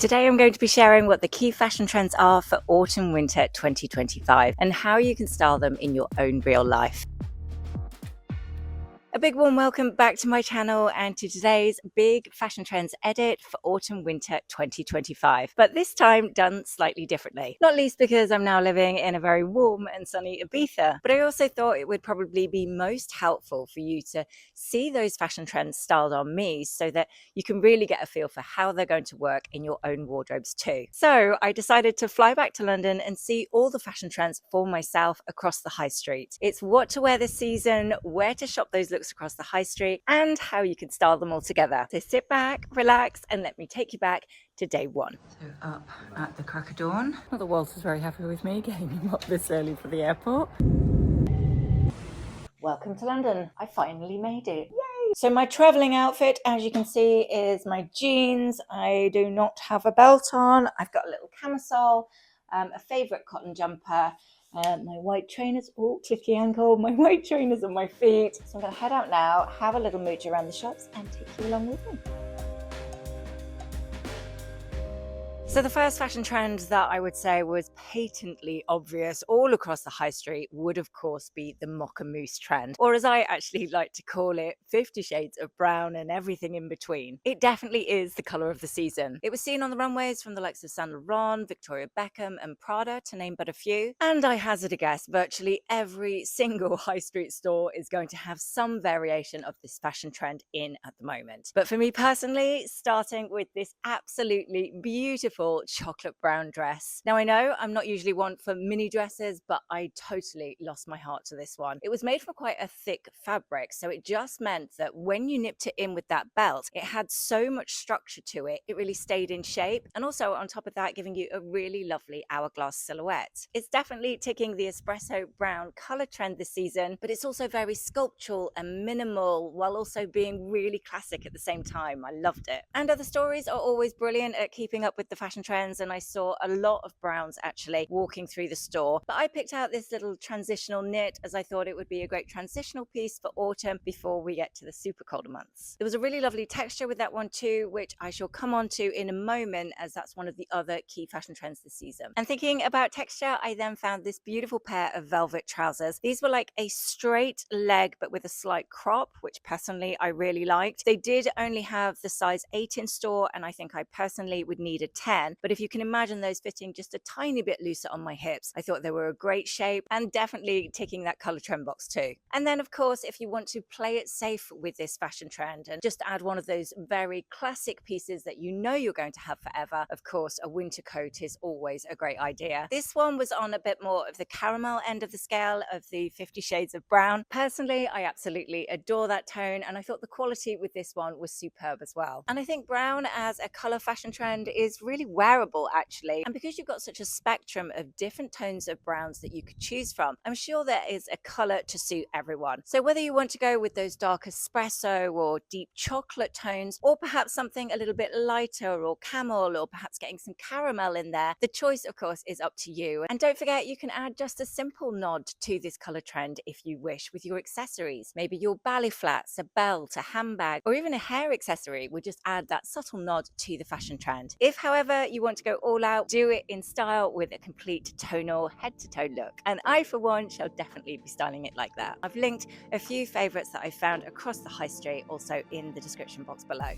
Today I'm going to be sharing what the key fashion trends are for autumn-winter 2025 and how you can style them in your own real life. A big warm welcome back to my channel and to today's big fashion trends edit for autumn-winter 2025, but this time done slightly differently. Not least because I'm now living in a very warm and sunny Ibiza, but I also thought it would probably be most helpful for you to see those fashion trends styled on me so that you can really get a feel for how they're going to work in your own wardrobes too. So I decided to fly back to London and see all the fashion trends for myself across the high street. It's what to wear this season, where to shop those looks across the high street, and how you can style them all together. So sit back, relax, and let me take you back to day one. So up at the crack of dawn. Well, the Walters very happy with me getting him up this early for the airport. Welcome to London. I finally made it. Yay! So my traveling outfit, as you can see, is my jeans. I do not have a belt on. I've got a little camisole, a favorite cotton jumper, my white trainers, oh, clicky ankle, my white trainers on my feet. So I'm going to head out now, have a little mooch around the shops and take you along with me. So the first fashion trend that I would say was patently obvious all across the high street would of course be the Mocha mousse trend, or as I actually like to call it, 50 shades of brown and everything in between. It definitely is the colour of the season. It was seen on the runways from the likes of Saint Laurent, Victoria Beckham and Prada, to name but a few. And I hazard a guess, virtually every single high street store is going to have some variation of this fashion trend in at the moment. But for me personally, starting with this absolutely beautiful chocolate brown dress. Now I know I'm not usually one for mini dresses, but I totally lost my heart to this one. It was made from quite a thick fabric, so it just meant that when you nipped it in with that belt, it had so much structure to it. It really stayed in shape, and also on top of that, giving you a really lovely hourglass silhouette. It's definitely ticking the espresso brown color trend this season, but it's also very sculptural and minimal while also being really classic at the same time. I loved it. And other stories are always brilliant at keeping up with the fashion trends, and I saw a lot of browns actually walking through the store, but I picked out this little transitional knit as I thought it would be a great transitional piece for autumn before we get to the super colder months. There was a really lovely texture with that one too, which I shall come on to in a moment, as that's one of the other key fashion trends this season. And thinking about texture, I then found this beautiful pair of velvet trousers. These were like a straight leg but with a slight crop, which personally I really liked. They did only have the size 8 in store, and I think I personally would need a 10, but if you can imagine those fitting just a tiny bit looser on my hips, I thought they were a great shape and definitely ticking that color trend box too. And then of course, if you want to play it safe with this fashion trend and just add one of those very classic pieces that you know you're going to have forever, of course a winter coat is always a great idea. This one was on a bit more of the caramel end of the scale of the 50 shades of brown. Personally, I absolutely adore that tone, and I thought the quality with this one was superb as well. And I think brown as a color fashion trend is really wearable actually, and because you've got such a spectrum of different tones of browns that you could choose from, I'm sure there is a color to suit everyone. So whether you want to go with those dark espresso or deep chocolate tones, or perhaps something a little bit lighter or camel, or perhaps getting some caramel in there, the choice of course is up to you. And don't forget, you can add just a simple nod to this color trend if you wish with your accessories. Maybe your ballet flats, a belt, a handbag, or even a hair accessory would just add that subtle nod to the fashion trend. If however you want to go all out, do it in style with a complete tonal head to toe look, and I for one shall definitely be styling it like that. I've linked a few favorites that I found across the high street also in the description box below.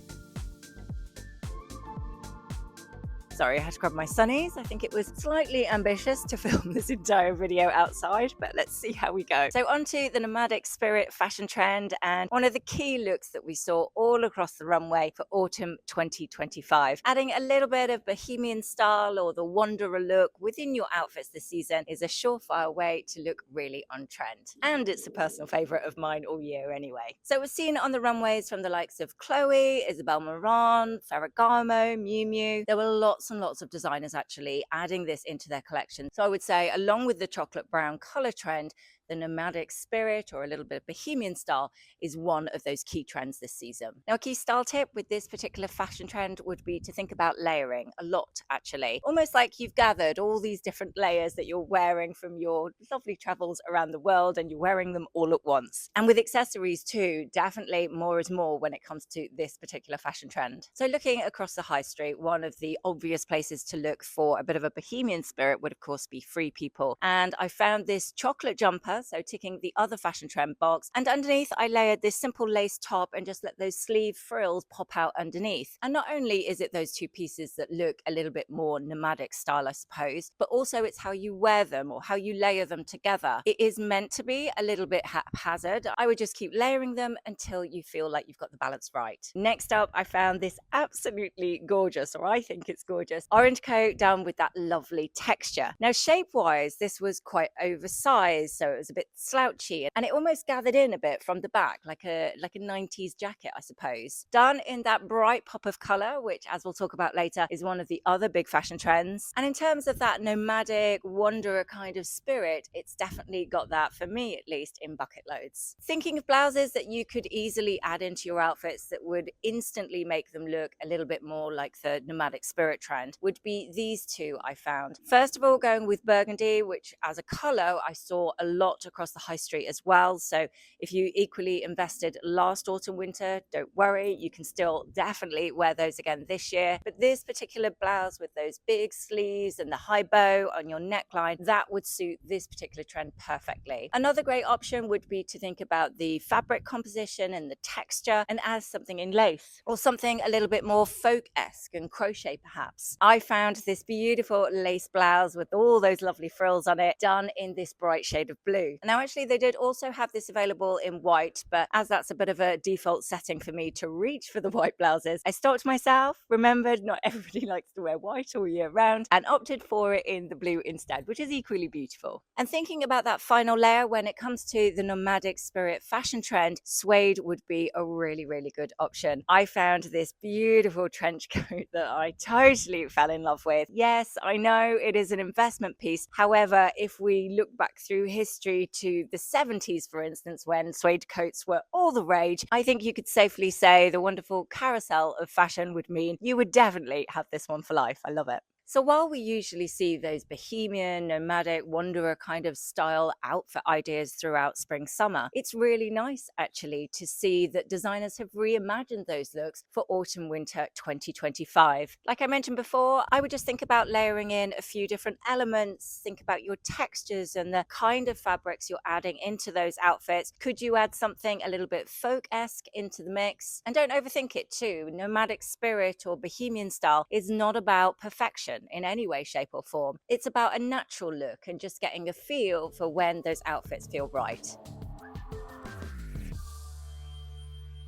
Sorry, I had to grab my sunnies. I think it was slightly ambitious to film this entire video outside, but let's see how we go. So onto the nomadic spirit fashion trend, and one of the key looks that we saw all across the runway for autumn 2025. Adding a little bit of bohemian style or the wanderer look within your outfits this season is a surefire way to look really on trend. And it's a personal favorite of mine all year anyway. So it was seen on the runways from the likes of Chloe, Isabel Marant, Ferragamo, Miu Miu. There were lots and lots of designers actually adding this into their collection. So I would say, along with the chocolate brown color trend, the nomadic spirit or a little bit of bohemian style is one of those key trends this season. Now, a key style tip with this particular fashion trend would be to think about layering a lot, actually. Almost like you've gathered all these different layers that you're wearing from your lovely travels around the world and you're wearing them all at once. And with accessories too, definitely more is more when it comes to this particular fashion trend. So looking across the high street, one of the obvious places to look for a bit of a bohemian spirit would of course be Free People. And I found this chocolate jumper, so ticking the other fashion trend box, and underneath I layered this simple lace top and just let those sleeve frills pop out underneath. And not only is it those two pieces that look a little bit more nomadic style, I suppose, but also it's how you wear them or how you layer them together. It is meant to be a little bit haphazard. I would just keep layering them until you feel like you've got the balance right. Next up, I found this absolutely gorgeous, or I think it's gorgeous, orange coat done with that lovely texture. Now, shape-wise, this was quite oversized, so it was a bit slouchy, and it almost gathered in a bit from the back, like a 90s jacket, I suppose. Done in that bright pop of color, which, as we'll talk about later, is one of the other big fashion trends. And in terms of that nomadic wanderer kind of spirit, it's definitely got that, for me at least, in bucket loads. Thinking of blouses that you could easily add into your outfits that would instantly make them look a little bit more like the nomadic spirit trend would be these two I found. First of all, going with burgundy, which as a color I saw a lot across the high street as well. So if you equally invested last autumn winter, don't worry, you can still definitely wear those again this year. But this particular blouse with those big sleeves and the high bow on your neckline, that would suit this particular trend perfectly. Another great option would be to think about the fabric composition and the texture and add something in lace or something a little bit more folk-esque and crochet perhaps. I found this beautiful lace blouse with all those lovely frills on it done in this bright shade of blue. Now actually they did also have this available in white, but as that's a bit of a default setting for me to reach for the white blouses, I stopped myself, remembered not everybody likes to wear white all year round, and opted for it in the blue instead, which is equally beautiful. And thinking about that final layer when it comes to the nomadic spirit fashion trend, suede would be a really, really good option. I found this beautiful trench coat that I totally fell in love with. Yes, I know it is an investment piece. However, if we look back through history to the 70s, for instance, when suede coats were all the rage, I think you could safely say the wonderful carousel of fashion would mean you would definitely have this one for life. I love it. So while we usually see those bohemian, nomadic, wanderer kind of style outfit ideas throughout spring, summer, it's really nice actually to see that designers have reimagined those looks for autumn, winter 2025. Like I mentioned before, I would just think about layering in a few different elements, think about your textures and the kind of fabrics you're adding into those outfits. Could you add something a little bit folk-esque into the mix? And don't overthink it too. Nomadic spirit or bohemian style is not about perfection in any way, shape or form. It's about a natural look and just getting a feel for when those outfits feel right.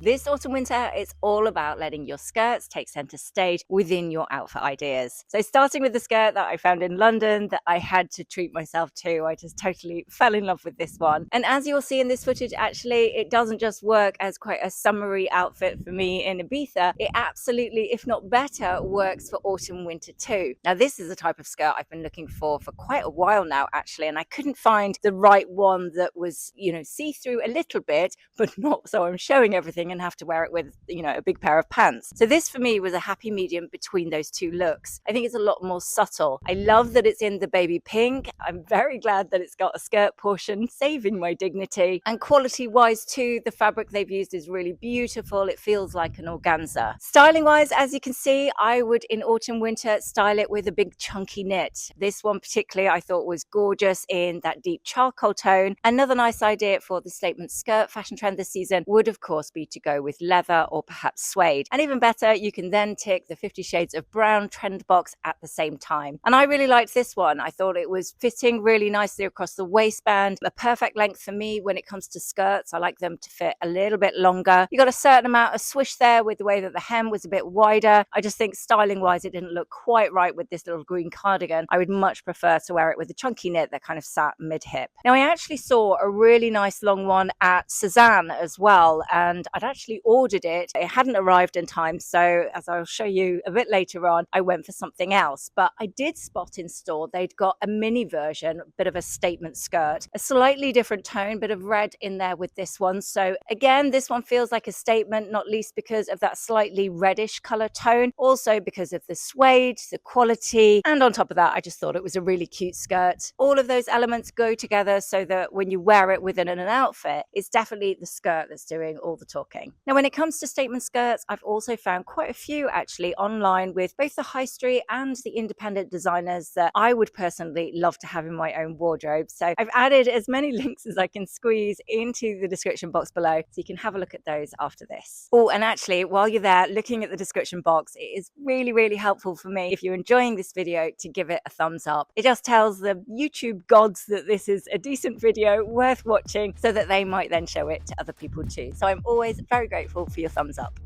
This autumn winter, it's all about letting your skirts take center stage within your outfit ideas. So starting with the skirt that I found in London that I had to treat myself to, I just totally fell in love with this one. And as you'll see in this footage, actually, it doesn't just work as quite a summery outfit for me in Ibiza. It absolutely, if not better, works for autumn winter too. Now, this is the type of skirt I've been looking for quite a while now, actually, and I couldn't find the right one that was, see-through a little bit, but not so I'm showing everything and have to wear it with, a big pair of pants. So this for me was a happy medium between those two looks. I think it's a lot more subtle. I love that it's in the baby pink. I'm very glad that it's got a skirt portion, saving my dignity. And quality wise too, the fabric they've used is really beautiful. It feels like an organza. Styling wise, as you can see, I would in autumn winter style it with a big chunky knit. This one particularly I thought was gorgeous in that deep charcoal tone. Another nice idea for the statement skirt fashion trend this season would of course be to go with leather or perhaps suede. And even better, you can then tick the 50 Shades of Brown trend box at the same time. And I really liked this one. I thought it was fitting really nicely across the waistband, a perfect length for me when it comes to skirts. I like them to fit a little bit longer. You got a certain amount of swish there with the way that the hem was a bit wider. I just think styling wise, it didn't look quite right with this little green cardigan. I would much prefer to wear it with a chunky knit that kind of sat mid-hip. Now, I actually saw a really nice long one at Cezanne as well, and I'd actually ordered it. It hadn't arrived in time, so as I'll show you a bit later on, I went for something else. But I did spot in store they'd got a mini version, a bit of a statement skirt, a slightly different tone, bit of red in there with this one. So again, this one feels like a statement, not least because of that slightly reddish color tone, also because of the suede, the quality, and on top of that, I just thought it was a really cute skirt. All of those elements go together so that when you wear it within an outfit, it's definitely the skirt that's doing all the talking. Now, when it comes to statement skirts, I've also found quite a few actually online with both the high street and the independent designers that I would personally love to have in my own wardrobe. So I've added as many links as I can squeeze into the description box below, so you can have a look at those after this. Oh, and actually, while you're there looking at the description box, it is really, really helpful for me if you're enjoying this video to give it a thumbs up. It just tells the YouTube gods that this is a decent video worth watching, so that they might then show it to other people too. So I'm always very grateful for your thumbs up.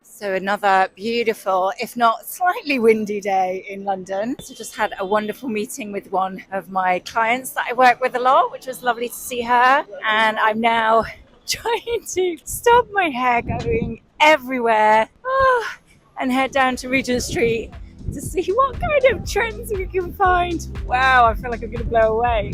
So another beautiful, if not slightly windy day in London. So just had a wonderful meeting with one of my clients that I work with a lot, which was lovely to see her. And I'm now trying to stop my hair going everywhere and head down to Regent Street to see what kind of trends we can find. Wow, I feel like I'm going to blow away.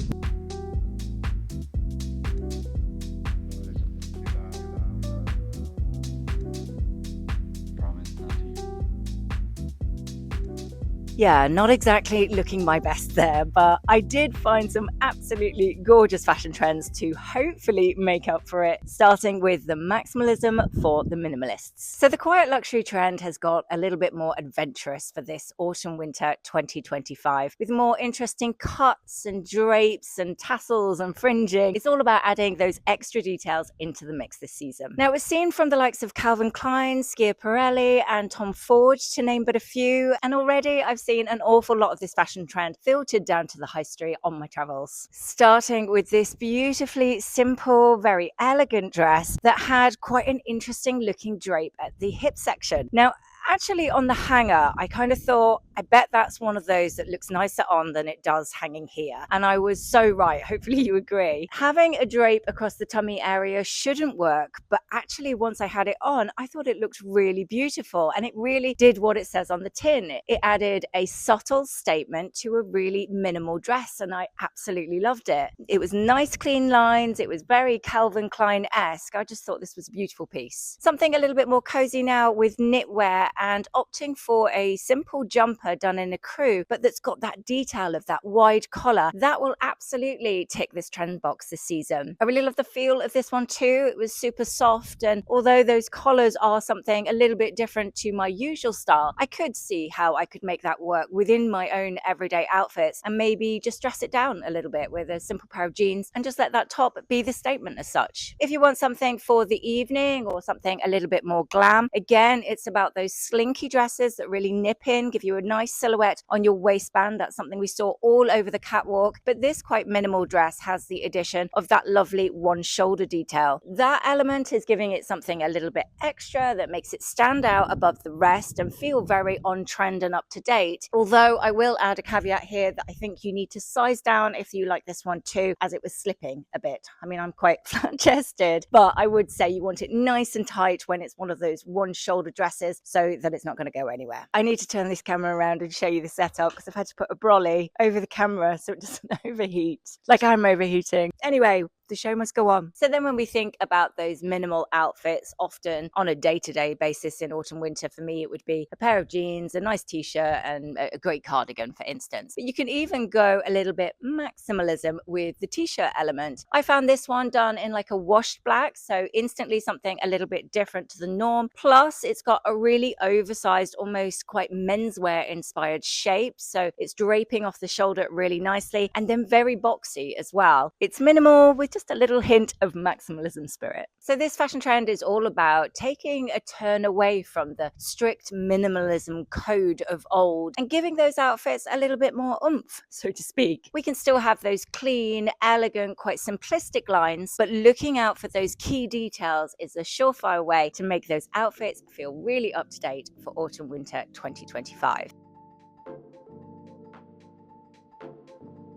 Yeah, not exactly looking my best there, but I did find some absolutely gorgeous fashion trends to hopefully make up for it, starting with the maximalism for the minimalists. So the quiet luxury trend has got a little bit more adventurous for this autumn-winter 2025, with more interesting cuts and drapes and tassels and fringing. It's all about adding those extra details into the mix this season. Now, it was seen from the likes of Calvin Klein, Schiaparelli and Tom Ford, to name but a few, and already I've seen an awful lot of this fashion trend filtered down to the high street on my travels. Starting with this beautifully simple, very elegant dress that had quite an interesting looking drape at the hip section. Now, actually on the hanger, I kind of thought, I bet that's one of those that looks nicer on than it does hanging here. And I was so right. Hopefully you agree. Having a drape across the tummy area shouldn't work, but actually once I had it on, I thought it looked really beautiful, and it really did what it says on the tin. It added a subtle statement to a really minimal dress, and I absolutely loved it. It was nice, clean lines. It was very Calvin Klein-esque. I just thought this was a beautiful piece. Something a little bit more cozy now with knitwear, and opting for a simple jumper done in a crew, but that's got that detail of that wide collar. That will absolutely tick this trend box this season. I really love the feel of this one too. It was super soft, and although those collars are something a little bit different to my usual style, I could see how I could make that work within my own everyday outfits, and maybe just dress it down a little bit with a simple pair of jeans and just let that top be the statement as such. If you want something for the evening or something a little bit more glam, again, it's about those slinky dresses that really nip in, give you a nice silhouette on your waistband. That's something we saw all over the catwalk. But this quite minimal dress has the addition of that lovely one shoulder detail. That element is giving it something a little bit extra that makes it stand out above the rest and feel very on trend and up to date. Although I will add a caveat here that I think you need to size down if you like this one too, as it was slipping a bit. I mean, I'm quite flat chested, but I would say you want it nice and tight when it's one of those one shoulder dresses, so that it's not going to go anywhere. I need to turn this camera around and show you the setup because I've had to put a brolly over the camera so it doesn't overheat, like I'm overheating. Anyway, the show must go on. So then when we think about those minimal outfits, often on a day-to-day basis in autumn winter, for me it would be a pair of jeans, a nice t-shirt and a great cardigan, for instance. But you can even go a little bit maximalism with the t-shirt element. I found this one done in like a washed black, so instantly something a little bit different to the norm. Plus it's got a really oversized, almost quite menswear inspired shape, so it's draping off the shoulder really nicely, and then very boxy as well. It's minimal with just a little hint of maximalism spirit. So this fashion trend is all about taking a turn away from the strict minimalism code of old and giving those outfits a little bit more oomph, so to speak. We can still have those clean, elegant, quite simplistic lines, but looking out for those key details is a surefire way to make those outfits feel really up to date for autumn winter 2025.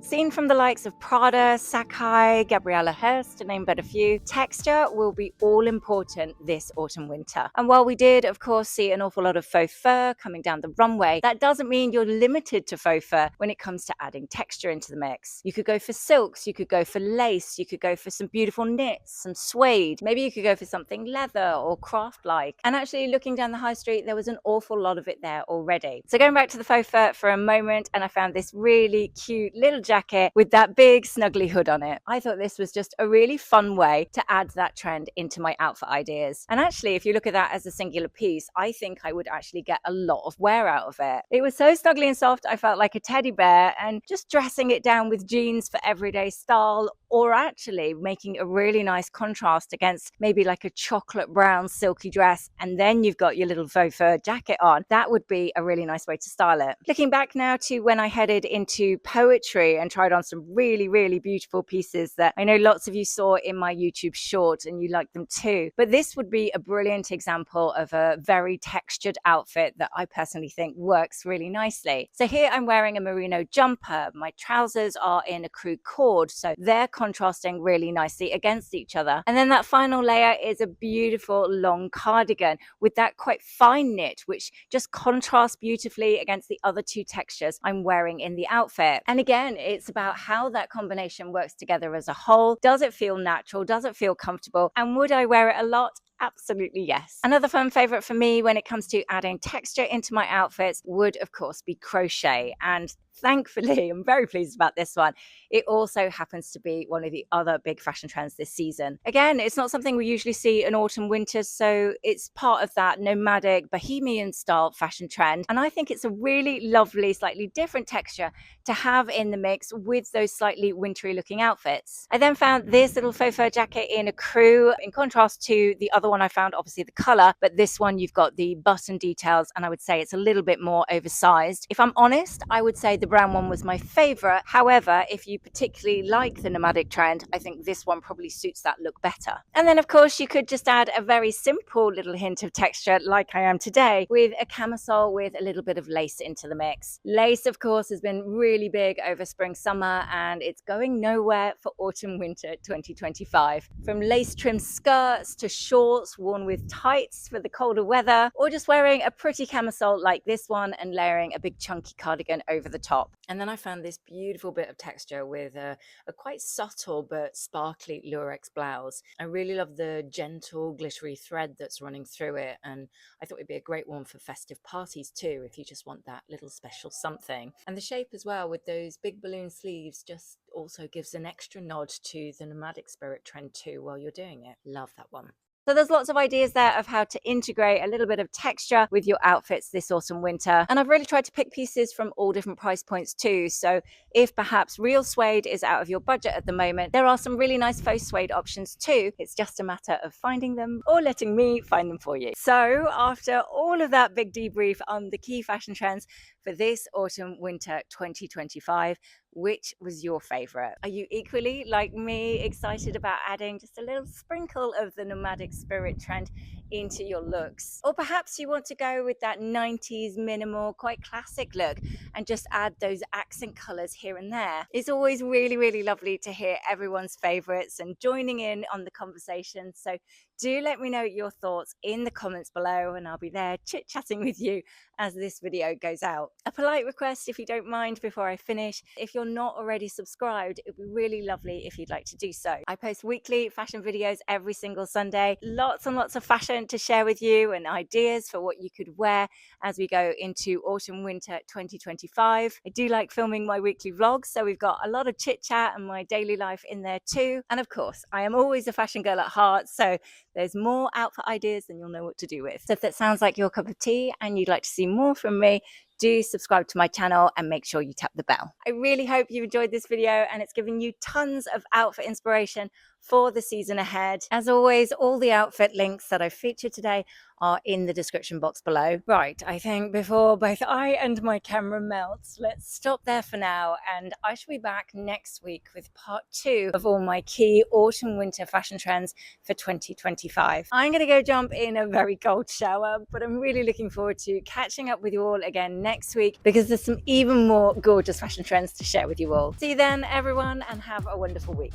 Seen from the likes of Prada, Sakai, Gabriela Hearst, to name but a few, texture will be all important this autumn-winter. And while we did, of course, see an awful lot of faux fur coming down the runway, that doesn't mean you're limited to faux fur when it comes to adding texture into the mix. You could go for silks, you could go for lace, you could go for some beautiful knits, some suede, maybe you could go for something leather or craft-like. And actually looking down the high street, there was an awful lot of it there already. So going back to the faux fur for a moment, and I found this really cute little jacket with that big snuggly hood on it. I thought this was just a really fun way to add that trend into my outfit ideas. And actually, if you look at that as a singular piece, I think I would actually get a lot of wear out of it. It was so snuggly and soft, I felt like a teddy bear, and just dressing it down with jeans for everyday style, or actually making a really nice contrast against maybe like a chocolate brown silky dress, and then you've got your little faux fur jacket on, that would be a really nice way to style it. Looking back now to when I headed into poetry and tried on some really, really beautiful pieces that I know lots of you saw in my YouTube short and you liked them too, but this would be a brilliant example of a very textured outfit that I personally think works really nicely. So here I'm wearing a merino jumper, my trousers are in a crew cord, so they're contrasting really nicely against each other. And then that final layer is a beautiful long cardigan with that quite fine knit, which just contrasts beautifully against the other two textures I'm wearing in the outfit. And again, it's about how that combination works together as a whole. Does it feel natural? Does it feel comfortable? And would I wear it a lot? Absolutely yes. Another fun favorite for me when it comes to adding texture into my outfits would of course be crochet, and thankfully I'm very pleased about this one. It also happens to be one of the other big fashion trends this season. Again, it's not something we usually see in autumn winter, so it's part of that nomadic bohemian style fashion trend, and I think it's a really lovely slightly different texture to have in the mix with those slightly wintry looking outfits. I then found this little faux fur jacket in a crew, in contrast to the other one I found, obviously the color, but this one you've got the button details, and I would say it's a little bit more oversized. If I'm honest, I would say the brown one was my favorite. However, if you particularly like the nomadic trend, I think this one probably suits that look better. And then of course you could just add a very simple little hint of texture like I am today with a camisole with a little bit of lace into the mix. Lace of course has been really big over spring summer, and it's going nowhere for autumn winter 2025. From lace trimmed skirts to shorts worn with tights for the colder weather, or just wearing a pretty camisole like this one and layering a big chunky cardigan over the top. And then I found this beautiful bit of texture with a quite subtle but sparkly lurex blouse. I really love the gentle glittery thread that's running through it, and I thought it'd be a great one for festive parties too, if you just want that little special something. And the shape as well with those big balloon sleeves just also gives an extra nod to the nomadic spirit trend too while you're doing it. Love that one. So there's lots of ideas there of how to integrate a little bit of texture with your outfits this autumn winter. And I've really tried to pick pieces from all different price points too. So if perhaps real suede is out of your budget at the moment, there are some really nice faux suede options too. It's just a matter of finding them or letting me find them for you. So after all of that big debrief on the key fashion trends for this autumn winter 2025, which was your favorite? Are you equally like me excited about adding just a little sprinkle of the nomadic spirit trend into your looks? Or perhaps you want to go with that 90s minimal, quite classic look and just add those accent colors here and there. It's always really, really lovely to hear everyone's favorites and joining in on the conversation. So do let me know your thoughts in the comments below, and I'll be there chit-chatting with you as this video goes out. A polite request, if you don't mind, before I finish, if you're not already subscribed, it would be really lovely if you'd like to do so. I post weekly fashion videos every single Sunday, lots and lots of fashion to share with you and ideas for what you could wear as we go into autumn winter 2025. I do like filming my weekly vlogs, so we've got a lot of chit chat and my daily life in there too. And of course, I am always a fashion girl at heart, so there's more outfit ideas than you'll know what to do with. So if that sounds like your cup of tea and you'd like to see more from me, do subscribe to my channel and make sure you tap the bell. I really hope you enjoyed this video and it's given you tons of outfit inspiration for the season ahead. As always, all the outfit links that I've featured today are in the description box below. Right, I think before both I and my camera melts, let's stop there for now, and I shall be back next week with part 2 of all my key autumn-winter fashion trends for 2025. I'm going to go jump in a very cold shower, but I'm really looking forward to catching up with you all again next week because there's some even more gorgeous fashion trends to share with you all. See you then, everyone, and have a wonderful week.